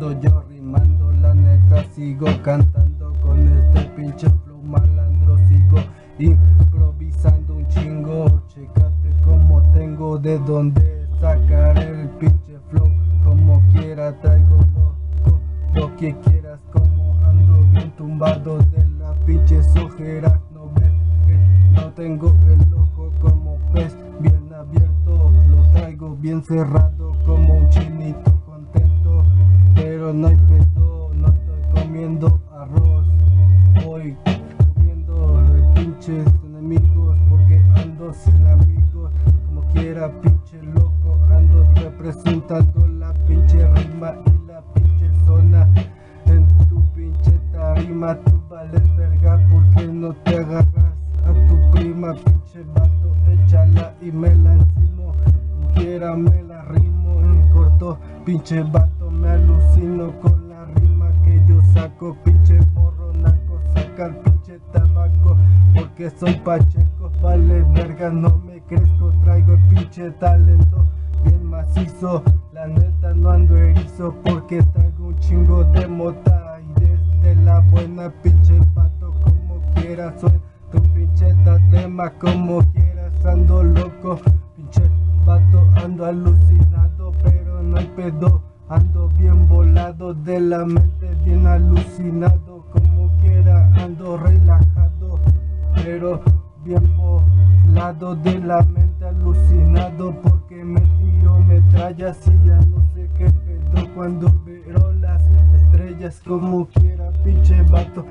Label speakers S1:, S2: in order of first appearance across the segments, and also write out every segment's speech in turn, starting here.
S1: ando yo rimando, la neta sigo cantando con este pinche flow malandro, sigo improvisando un chingo. Chécate como tengo de donde sacar el pinche flow, como quiera traigo loco, lo que quieras, como ando bien tumbado de las pinches ojeras. No ves que no tengo el ojo como pez bien abierto, lo traigo bien cerrado como un chinito contento, pero no hay pedo, no estoy comiendo arroz, voy comiendo pinches enemigos porque ando sin amigos. Como quiera pinche loco, ando representando la pinche rima y la pinche zona. En tu pinche tarima tú vales verga porque no te agarras a tu prima, pinche vato, échala y me la encimo. Como quiera me la rimo en corto, pinche vato, me alucino con la rima que yo saco. Pinche morro naco, saca el pinche tabaco porque soy pacheco, vale verga, no me crezco, traigo el pinche talento bien macizo. La neta no ando erizo porque traigo un chingo de mota y desde la buena, pinche vato, como quieras soy tu pinche tatema, como quieras ando loco, pinche vato, ando alucinado, pero no hay pedo, ando bien volado de la mente, bien alucinado, como quiera ando relajado, pero bien volado de la mente, alucinado porque me tiro metrallas y ya no sé qué pedo cuando veo las estrellas. Como quiera pinche vato,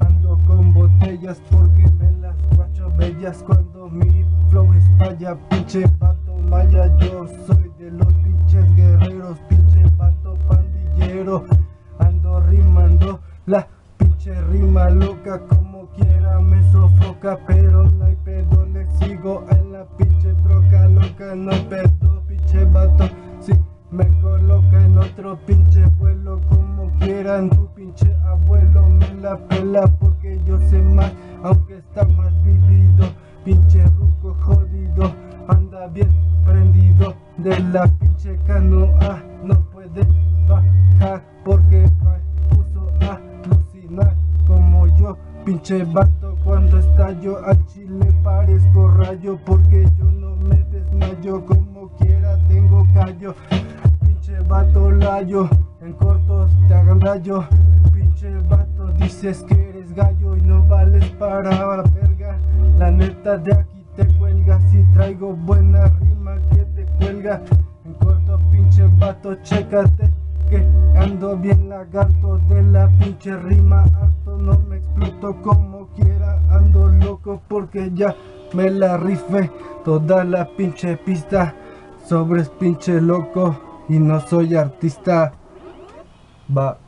S1: ando con botellas porque me las guacho bellas cuando mi flow estalla. Pinche vato maya, yo soy de los pinches guerreros, pinche vato pandillero, ando rimando la pinche rima loca, como quiera me sofoca, pero no hay pedo, le sigo en la pinche troca loca, no hay pedo, pinche vato, si me coloca en otro pinche vuelo, como quieran tu pinche abuelo me la pela porque yo sé más, aunque está más vivido, pinche ruco jodido, anda bien prendido de la pinche canoa, no puede bajar porque puso a alucinar como yo, pinche vato, cuando estallo a Chile parezco rayo porque yo no me desmayo, como quiera tengo callo, pinche vato layo, en cortos te hagan rayo, pinche vato dices que eres gallo y no vales para verga, la neta de aquí te cuelgas y traigo buena rima que te cuelga, en corto pinche vato, chécate que ando bien lagarto de la pinche rima, harto no me exploto, como quiera ando loco porque ya me la rifé toda la pinche pista, sobres pinche loco y no soy artista. Va.